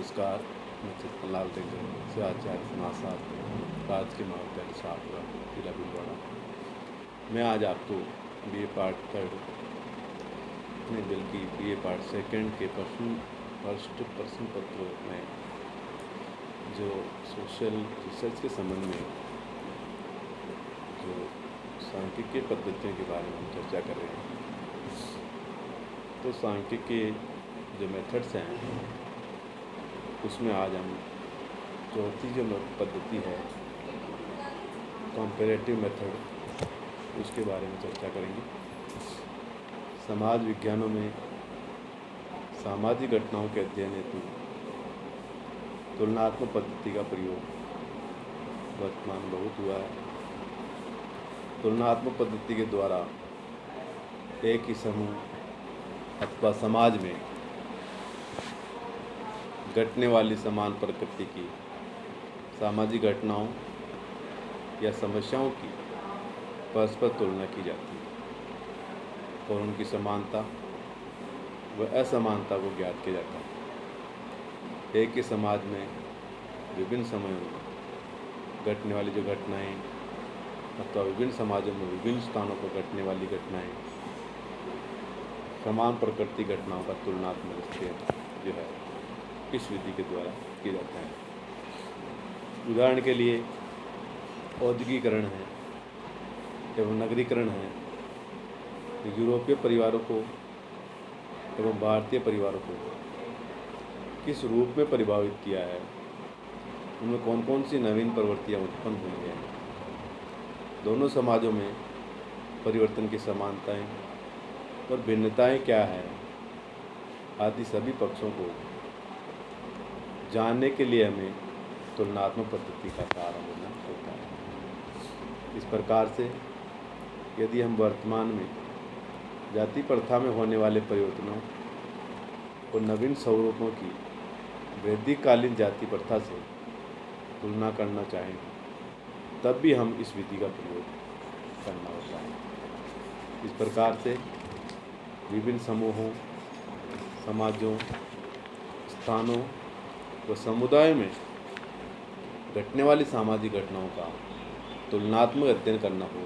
नमस्कार। मैं चित्तनलाल टेंगर से आचार्य समाजशास्त्र राजकीय महाविद्यालय शाहपुरा जिला भिलवाड़ा। मैं आज आपको बीए पार्ट थर्ड नहीं बल्कि बीए पार्ट सेकंड के फर्स्ट प्रश्न पत्रों में जो सोशल रिसर्च के संबंध में जो सांख्यिकीय पद्धतियों के बारे में हम चर्चा कर रहे हैं। तो सांख्यिकी के जो मेथड्स हैं उसमें आज हम चौथी जो पद्धति है कंपैरेटिव मेथड, उसके बारे में चर्चा करेंगे। समाज विज्ञानों में सामाजिक घटनाओं के अध्ययन हेतु तुलनात्मक पद्धति का प्रयोग वर्तमान बहुत हुआ है। तुलनात्मक पद्धति के द्वारा एक ही समूह अथवा समाज में घटने वाली समान प्रकृति की सामाजिक घटनाओं या समस्याओं की परस्पर तुलना की जाती है और उनकी समानता व असमानता को ज्ञात किया जाता है। एक ही समाज में विभिन्न समयों में घटने वाली जो घटनाएं अथवा विभिन्न समाजों में विभिन्न स्थानों पर घटने वाली घटनाएं समान प्रकृति घटनाओं का तुलनात्मक अध्ययन जो है इस विधि के द्वारा किया जाता है। उदाहरण के लिए औद्योगिकरण है एवं नगरीकरण है, यूरोपीय परिवारों को एवं भारतीय परिवारों को किस रूप में प्रभावित किया है, उनमें कौन कौन सी नवीन प्रवृत्तियाँ उत्पन्न हुई हैं, दोनों समाजों में परिवर्तन की समानताएं और भिन्नताएं क्या है आदि सभी पक्षों को जानने के लिए हमें तुलनात्मक पद्धति का सहारा लेना होता है। इस प्रकार से यदि हम वर्तमान में जाति प्रथा में होने वाले परिवर्तनों और नवीन स्वरूपों की वैदिककालीन जाति प्रथा से तुलना करना चाहें तब भी हम इस विधि का प्रयोग करना होता है। इस प्रकार से विभिन्न समूहों, समाजों, स्थानों व समुदायों में घटने वाली सामाजिक घटनाओं का तुलनात्मक अध्ययन करना हो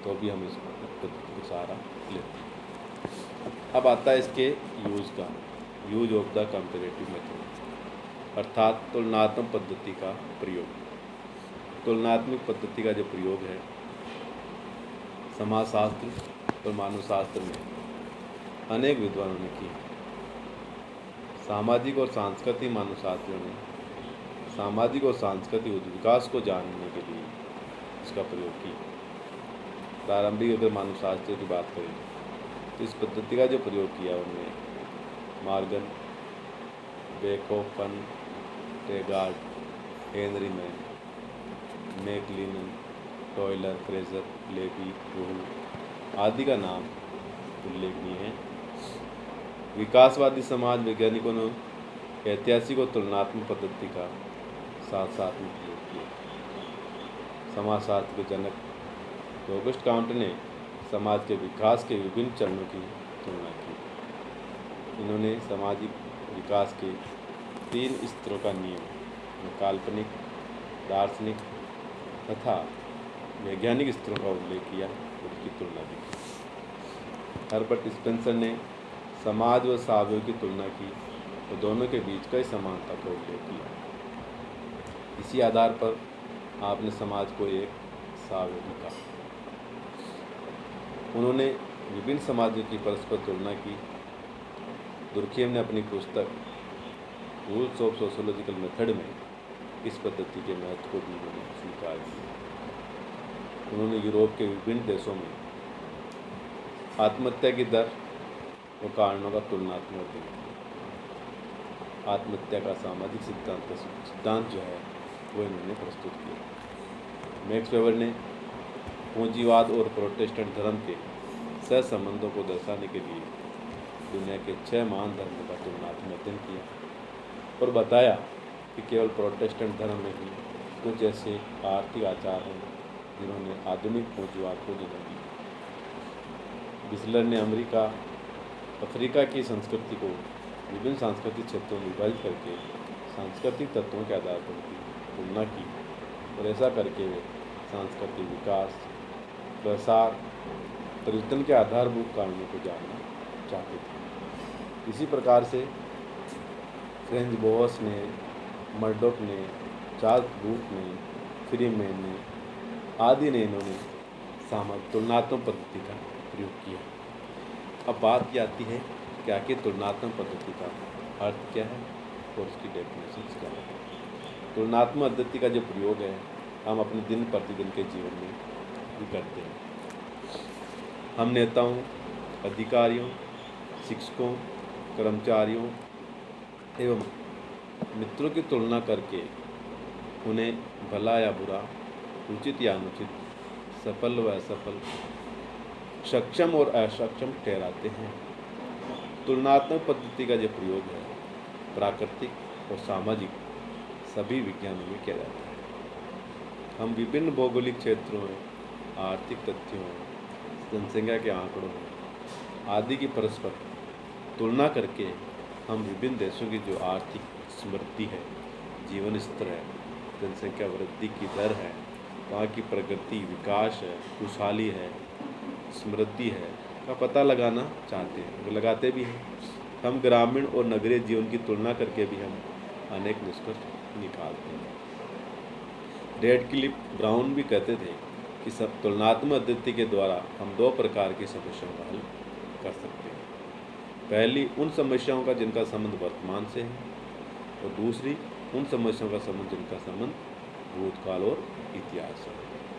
तो भी हम इस पद्धति का सहारा लेते हैं। अब आता है इसके use of the comparative method, अर्थात तुलनात्मक पद्धति का प्रयोग। तुलनात्मक पद्धति का जो प्रयोग है समाजशास्त्र और मानवशास्त्र में अनेक विद्वानों ने की। सामाजिक और सांस्कृतिक मानवशास्त्रियों ने सामाजिक और सांस्कृतिक विकास को जानने के लिए इसका प्रयोग किया। प्रारंभिक अगर मानवशास्त्रियों की बात करें तो इस पद्धति का जो प्रयोग किया उन्होंने Morgan, Bachofen, Teggart, Henry Maine, McLennan, Tylor, Frazer, Lowie, रोहल आदि का नाम उल्लेखनीय है। विकासवादी समाज वैज्ञानिकों ने ऐतिहासिक और तुलनात्मक पद्धति का साथ साथ में प्रयोग किया। समाजशास्त्र के जनक ऑगस्ट काउंट ने समाज के विकास के विभिन्न चरणों की तुलना की। इन्होंने सामाजिक विकास के 3 स्तरों का नियम काल्पनिक, दार्शनिक तथा वैज्ञानिक स्तरों का उल्लेख किया और उसकी तुलना भी की। हर्बर्ट स्पेंसर ने समाज व सावयव की तुलना की और दोनों के बीच कई समानता का उल्लेख किया। इसी आधार पर आपने समाज को एक सावयवी कहा। उन्होंने विभिन्न समाजों की परस्पर तुलना की। दुर्खेम ने अपनी पुस्तक रूल्स ऑफ सोशियोलॉजिकल मेथड में इस पद्धति के महत्व को भी उन्होंने स्वीकार किया। उन्होंने यूरोप के विभिन्न देशों में आत्महत्या की दर और कारणों का तुलनात्मक अध्ययन किया। आत्महत्या का सामाजिक सिद्धांत जो है वो इन्होंने प्रस्तुत किया। मैक्स वेबर ने पूंजीवाद और प्रोटेस्टेंट धर्म के सहसंबंधों को दर्शाने के लिए दुनिया के 6 महान धर्मों का तुलनात्मक अध्ययन किया और बताया कि केवल प्रोटेस्टेंट धर्म में ही कुछ ऐसे आर्थिक आचार हैं जिन्होंने आधुनिक पूंजीवाद को जन्म दिया। बिस्लर ने अफ्रीका की संस्कृति को विभिन्न सांस्कृतिक क्षेत्रों में विभाजित करके सांस्कृतिक तत्वों के आधार पर उनकी तुलना की और ऐसा करके वे सांस्कृतिक विकास, प्रसार, परिवर्तन के आधारभूत कारणों को जानना चाहते थे। इसी प्रकार से फ्रेंच बोस ने, मर्डॉक ने, चार्ल्स बूथ ने, फ्रीमैन ने आदि ने इन्होंने तुलनात्मक पद्धति का प्रयोग किया। अब बात ये आती है कि आखिर तुलनात्मक पद्धति का अर्थ क्या है और उसकी डेफिनेशन क्या है। तुलनात्मक पद्धति का जो प्रयोग है हम अपने दिन प्रतिदिन के जीवन में भी करते हैं। हम नेताओं, अधिकारियों, शिक्षकों, कर्मचारियों एवं मित्रों की तुलना करके उन्हें भला या बुरा, उचित या अनुचित, सफल व असफल, सक्षम और असक्षम ठहराते हैं। तुलनात्मक पद्धति का जो प्रयोग है प्राकृतिक और सामाजिक सभी विज्ञानों में किया जाता है। हम विभिन्न भौगोलिक क्षेत्रों में आर्थिक तथ्यों, जनसंख्या के आंकड़ों आदि की परस्पर तुलना करके हम विभिन्न देशों की जो आर्थिक समृद्धि है, जीवन स्तर है, जनसंख्या वृद्धि की दर है, वहाँ की प्रगति, विकास है, खुशहाली है, समृद्धि है का पता लगाना चाहते हैं, वो लगाते भी हैं। हम ग्रामीण और नगरीय जीवन की तुलना करके भी हम अनेक निष्कर्ष निकालते हैं। रेडक्लिफ ब्राउन भी कहते थे कि सब तुलनात्मक पद्धति के द्वारा हम दो प्रकार की समस्याओं का हल कर सकते हैं। पहली उन समस्याओं का जिनका संबंध वर्तमान से है और दूसरी उन समस्याओं का संबंध जिनका संबंध भूतकाल और इतिहास है।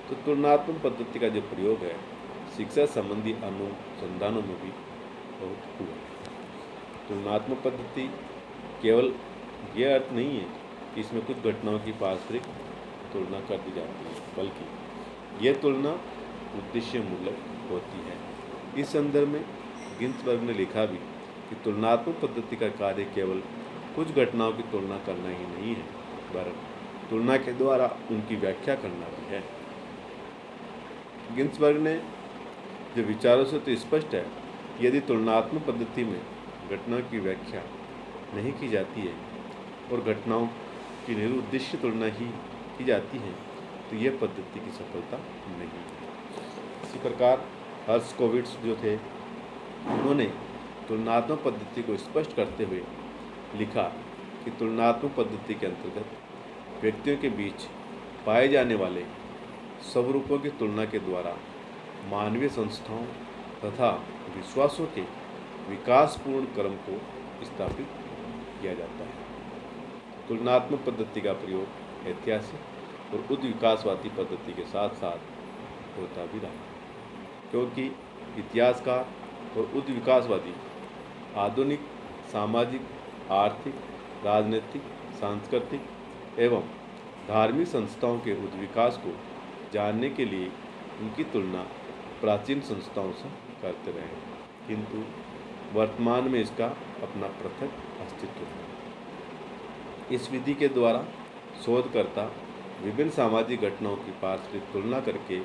तो तुलनात्मक पद्धति का जो प्रयोग है शिक्षा संबंधी अनुसंधानों में भी बहुत हुआ है। तुलनात्मक पद्धति केवल यह अर्थ नहीं है कि इसमें कुछ घटनाओं की पारस्परिक तुलना कर दी जाती है, बल्कि यह तुलना उद्देश्यमूलक होती है। इस संदर्भ में गिन्सबर्ग ने लिखा भी कि तुलनात्मक पद्धति का कार्य केवल कुछ घटनाओं की तुलना करना ही नहीं है, बल्कि तुलना के द्वारा उनकी व्याख्या करना भी है। गिन्सबर्ग ने जो विचारों से तो स्पष्ट है, यदि तुलनात्मक पद्धति में घटनाओं की व्याख्या नहीं की जाती है और घटनाओं की निरुद्देश्य तुलना ही की जाती है तो यह पद्धति की सफलता नहीं है। इसी प्रकार हर्शकोविट्ज़ जो थे उन्होंने तुलनात्मक पद्धति को स्पष्ट करते हुए लिखा कि तुलनात्मक पद्धति के अंतर्गत व्यक्तियों के बीच पाए जाने वाले स्वरूपों की तुलना के द्वारा मानवीय संस्थाओं तथा विश्वासों के विकासपूर्ण क्रम को स्थापित किया जाता है। तुलनात्मक पद्धति का प्रयोग ऐतिहासिक और उद्विकासवादी पद्धति के साथ साथ होता भी रहा, क्योंकि इतिहासकार और उद्विकासवादी आधुनिक सामाजिक, आर्थिक, राजनीतिक, सांस्कृतिक एवं धार्मिक संस्थाओं के उद्विकास को जानने के लिए उनकी तुलना प्राचीन संस्थाओं से करते रहे, किंतु वर्तमान में इसका अपना पृथक अस्तित्व है। इस विधि के द्वारा शोधकर्ता विभिन्न सामाजिक घटनाओं की पारस्परिक तुलना करके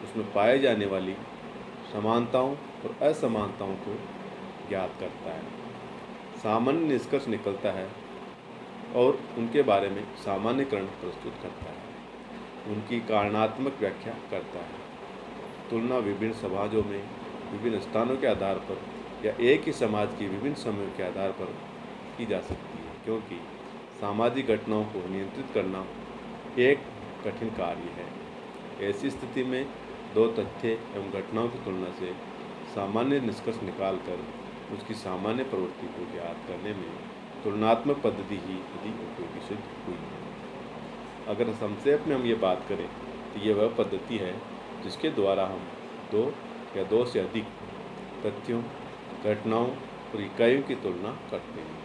उसमें पाए जाने वाली समानताओं और असमानताओं को ज्ञात करता है, सामान्य निष्कर्ष निकलता है और उनके बारे में सामान्यकरण प्रस्तुत करता है, उनकी कारणात्मक व्याख्या करता है। तुलना विभिन्न समाजों में विभिन्न स्थानों के आधार पर या एक ही समाज की विभिन्न समयों के आधार पर की जा सकती है, क्योंकि सामाजिक घटनाओं को नियंत्रित करना एक कठिन कार्य है। ऐसी स्थिति में दो तथ्य एवं घटनाओं की तुलना से सामान्य निष्कर्ष निकालकर उसकी सामान्य प्रवृत्ति को ज्ञात करने में तुलनात्मक पद्धति ही अधिक उपयोगी सिद्ध हुई है। अगर संक्षेप में हम ये बात करें तो ये वह पद्धति है जिसके द्वारा हम दो या दो से अधिक तथ्यों, घटनाओं और इकाइयों की तुलना करते हैं।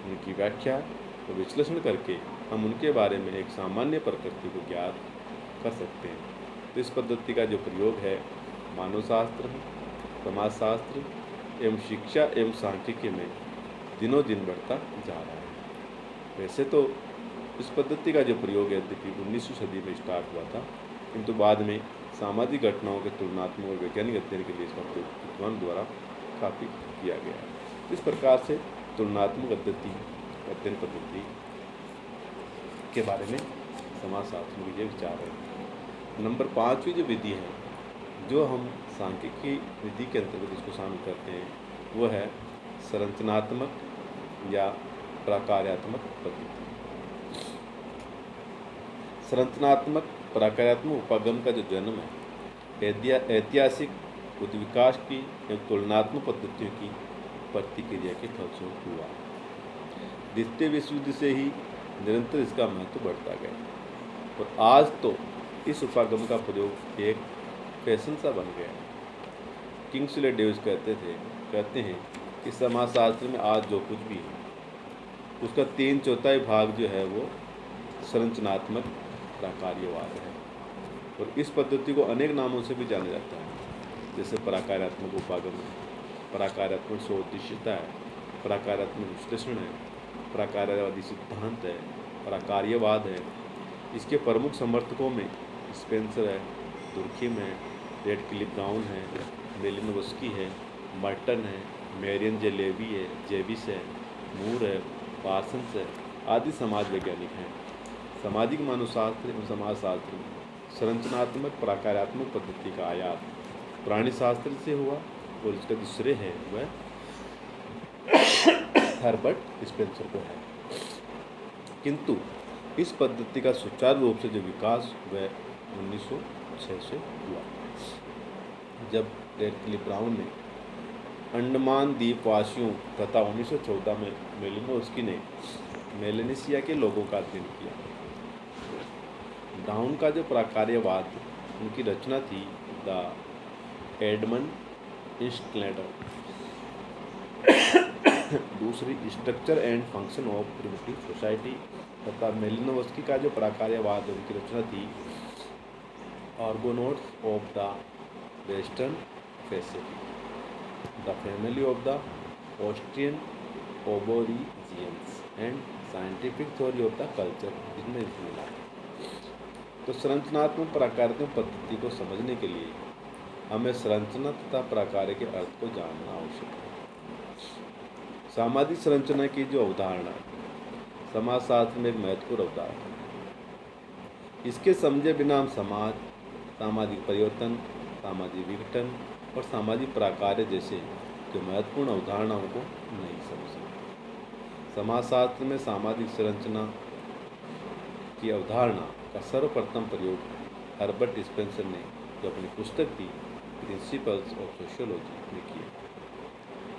उनकी व्याख्या और विश्लेषण करके हम उनके बारे में एक सामान्य प्रकृति को ज्ञात कर सकते हैं। तो इस पद्धति का जो प्रयोग है मानवशास्त्र, समाजशास्त्र एवं शिक्षा एवं सांख्यिकी में दिनों दिन बढ़ता जा रहा है। वैसे तो इस पद्धति का जो प्रयोग है यद्यपि 19वीं सदी में स्टार्ट हुआ था, किंतु बाद में सामाजिक घटनाओं के तुलनात्मक और वैज्ञानिक अध्ययन के लिए इसका प्रयोग विद्वान द्वारा काफ़ी किया गया है। इस प्रकार से तुलनात्मक अध्ययन पद्धति के बारे में समाजशास्त्र में ये विचार है। नंबर 5वीं जो विधि है, जो हम सांख्यिकी विधि के अंतर्गत इसको शामिल करते हैं, वो है संरचनात्मक या प्राकार्यात्मक पद्धति। संरचनात्मक प्राकार्यात्मक उपागम का जो जन्म है ऐतिहासिक उद्विकास की एवं तुलनात्मक पद्धतियों की प्रतिक्रिया के फलस्वरूप हुआ। द्वितीय विश्व युद्ध से ही निरंतर इसका महत्व बढ़ता गया और आज तो इस उपागम का प्रयोग एक फैशन सा बन गया। किंग्सले डेविस कहते हैं कि समाजशास्त्र में आज जो कुछ भी है उसका 3/4 भाग जो है वो संरचनात्मक प्राकार्यवाद है और इस पद्धति को अनेक नामों से भी जाना जाता है, जैसे प्राकार्यात्मक उपागम है, प्राकार्यात्मक सोउद्देश्यता है, प्राकार्यात्मक विश्लेषण है, प्राकार्यवादी सिद्धांत है, प्राकार्यवाद है। इसके प्रमुख समर्थकों में स्पेंसर है, दुर्खिम है, रेडक्लिफ ब्राउन है, मेलिनोवस्की है, मर्टन है, मैरियन जेविस है, मूर है, पार्सन्स है आदि समाज वैज्ञानिक हैं। सामाजिक मानवशास्त्र एवं समाजशास्त्र में संरचनात्मक प्राकार्यात्मक पद्धति का आयात प्राणीशास्त्र से हुआ और इसका जो श्रेय है वह हर्बर्ट स्पेंसर को है। किंतु इस पद्धति का सुचारू रूप से जो विकास वह 1906 से हुआ, जब रेडक्लिफ ब्राउन ने अंडमान द्वीपवासियों तथा 1914 में मेलिनोवस्की ने मेलेनेशिया के लोगों का अध्ययन किया। ब्राउन का जो प्राकार्यवाद उनकी रचना थी द एडमंड इंस्टलैंडर, दूसरी structure and function of primitive society, तथा मेलिनोवस्की का जो प्राकार्यवाद उनकी रचना थी Argonauts of the Western Pacific, the family of the Austrian aborigines and scientific theory of the culture, जिनमें मिला। तो संरचनात्मक प्राकार्यात्मक पद्धति को समझने के लिए हमें संरचना तथा प्राकार्य के अर्थ को जानना आवश्यक है। सामाजिक संरचना की जो अवधारणा समाजशास्त्र में एक महत्वपूर्ण अवधारणा है। इसके समझे बिना हम समाज, सामाजिक परिवर्तन, सामाजिक विघटन और सामाजिक प्राकार्य जैसे जो महत्वपूर्ण अवधारणाओं को नहीं समझ सकते। समाजशास्त्र में सामाजिक संरचना की अवधारणा का सर्वप्रथम प्रयोग हर्बर्ट स्पेंसर ने जो अपनी पुस्तक थी प्रिंसिपल्स ऑफ सोशियोलॉजी में किया।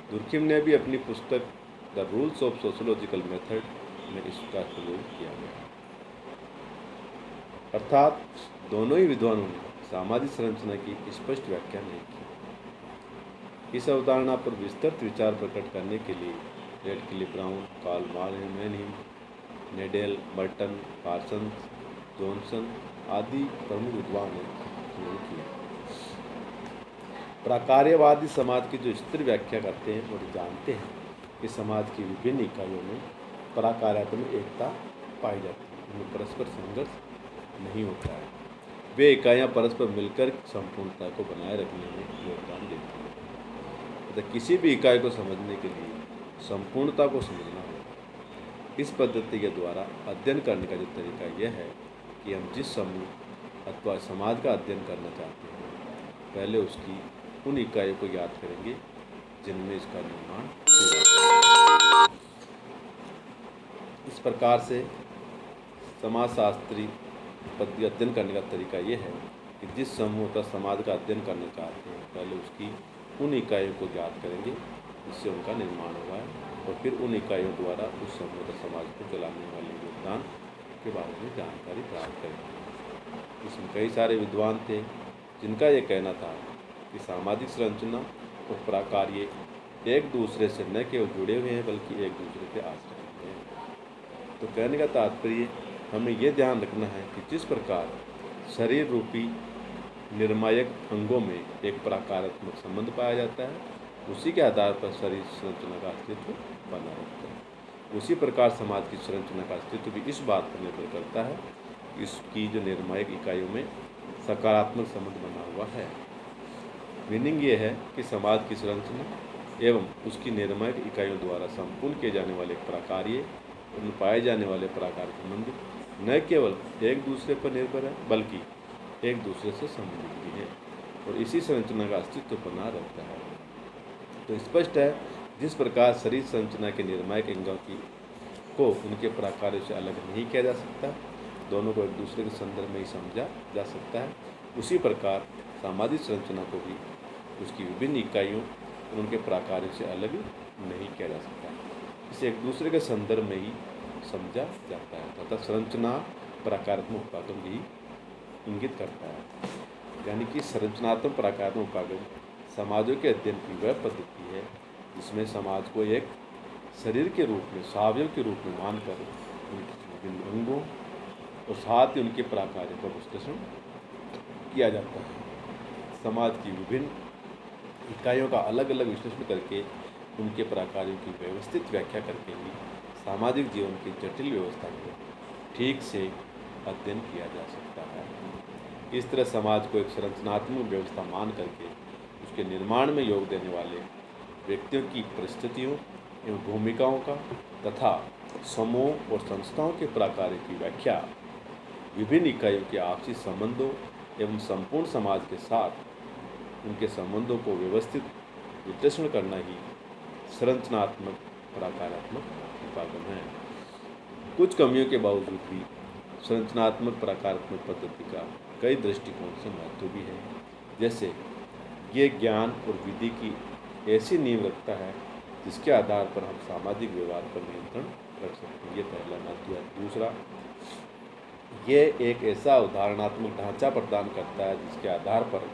दुर्खिम ने भी अपनी पुस्तक the rules of sociological method में इसका प्रयोग किया गया। अर्थात दोनों ही विद्वानों ने सामाजिक संरचना की स्पष्ट व्याख्या नहीं की। इस अवधारणा पर विस्तृत विचार प्रकट करने के लिए Radcliffe Brown, Karl Mannheim, Nadel, Merton, Parsons, Johnson आदि प्रमुख विद्वान ने प्रयोग किया। प्राकार्यवादी समाज की जो स्थिर व्याख्या करते हैं और जानते हैं कि समाज की विभिन्न इकाइयों में प्राकार्यात्मक एकता पाई जाती है, उनमें परस्पर संघर्ष नहीं होता है। वे इकाइयाँ परस्पर मिलकर संपूर्णता को बनाए रखने में योगदान देती हैं। अतः किसी भी इकाई को समझने के लिए संपूर्णता को समझना होगा। इस पद्धति के द्वारा अध्ययन करने का जो तरीका यह है कि हम जिस समूह अथवा समाज का अध्ययन करना चाहते हैं, पहले उसकी उन इकाइयों को याद करेंगे जिनमें इसका निर्माण हुआ। इस प्रकार से समाजशास्त्री पद्धति अध्ययन करने का तरीका यह है कि जिस समूह का समाज का अध्ययन करना चाहते हैं, पहले उसकी उन इकाइयों को याद करेंगे जिससे उनका निर्माण हुआ है और फिर उन इकाइयों द्वारा उस समूह का समाज को चलाने वाले योगदान के बारे में जानकारी प्राप्त करेंगे। इसमें कई सारे विद्वान थे जिनका यह कहना था कि सामाजिक संरचना और प्राकार्य एक दूसरे से न केवल जुड़े हुए हैं बल्कि एक दूसरे के आश्रित हैं। तो कहने का तात्पर्य हमें यह ध्यान रखना है कि जिस प्रकार शरीर रूपी निर्मायक अंगों में एक प्राकारात्मक संबंध पाया जाता है, उसी के आधार पर शरीर संरचना का अस्तित्व बना रहता है। उसी प्रकार समाज की संरचना का अस्तित्व भी इस बात पर निर्भर करता है कि इसकी जो निर्मायक इकाइयों में सकारात्मक संबंध बना हुआ है। मीनिंग ये है कि समाज की संरचना एवं उसकी निर्मायक इकाइयों द्वारा संपूर्ण किए जाने वाले प्राकार्य, उनमें पाए जाने वाले प्राकार संबंध न केवल एक दूसरे पर निर्भर है बल्कि एक दूसरे से संबंधित भी है और इसी संरचना का अस्तित्व बना रहता है। तो स्पष्ट है जिस प्रकार शरीर संरचना के निर्णायक अंगों को उनके प्राकारों से अलग नहीं किया जा सकता, दोनों को एक दूसरे के संदर्भ में ही समझा जा सकता है, उसी प्रकार सामाजिक संरचना को भी उसकी विभिन्न इकाइयों और उनके प्राकारों से अलग नहीं किया जा सकता, इसे एक दूसरे के संदर्भ में ही समझा जाता है तथा संरचना प्राकारात्मक उपागम भी इंगित करता है। यानी कि संरचनात्मक प्राकारात्मक उपागम समाजों के अध्ययन की वह पद्धति है जिसमें समाज को एक शरीर के रूप में, सावयव के रूप में मानकर उनके विभिन्न अंगों और साथ ही उनके प्राकारों का विश्लेषण किया जाता है। समाज की विभिन्न इकाइयों का अलग अलग विश्लेषण करके उनके प्राकारों की व्यवस्थित व्याख्या करके ही सामाजिक जीवन की जटिल व्यवस्था को ठीक से अध्ययन किया जा सकता है। इस तरह समाज को एक संरचनात्मक व्यवस्था मान करके उसके निर्माण में योग देने वाले व्यक्तियों की परिस्थितियों एवं भूमिकाओं का तथा समूह और संस्थाओं के प्राकारों की व्याख्या, विभिन्न इकाइयों के आपसी संबंधों एवं संपूर्ण समाज के साथ उनके संबंधों को व्यवस्थित विश्लेषण करना ही संरचनात्मक प्राकारात्मक उपागम है। कुछ कमियों के बावजूद भी संरचनात्मक प्राकारात्मक पद्धति का कई दृष्टिकोण से महत्व भी है। जैसे ये ज्ञान और विधि की ऐसी नींव रखता है जिसके आधार पर हम सामाजिक व्यवहार पर नियंत्रण कर सकते हैं, ये पहला महत्व है। दूसरा, ये एक ऐसा उदाहरणात्मक ढांचा प्रदान करता है जिसके आधार पर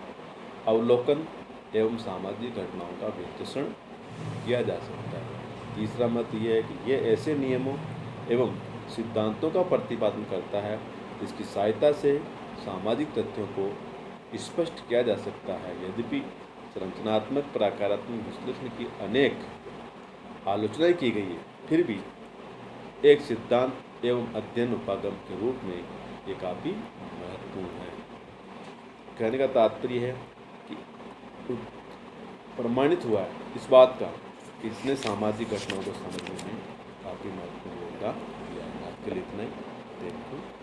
अवलोकन एवं सामाजिक घटनाओं का विश्लेषण किया जा सकता है। तीसरा मत यह है कि यह ऐसे नियमों एवं सिद्धांतों का प्रतिपादन करता है जिसकी सहायता से सामाजिक तथ्यों को स्पष्ट किया जा सकता है। यद्यपि संरचनात्मक प्राकारात्मक विश्लेषण की अनेक आलोचनाएं की गई है, फिर भी एक सिद्धांत एवं अध्ययन उपागम के रूप में ये काफ़ी महत्वपूर्ण है। कहने का तात्पर्य है कि प्रमाणित हुआ है इस बात का कि इसने सामाजिक घटनाओं को समझने में काफ़ी महत्वपूर्ण योगदान दिया है। आज के लिए इतना ही। Thank you.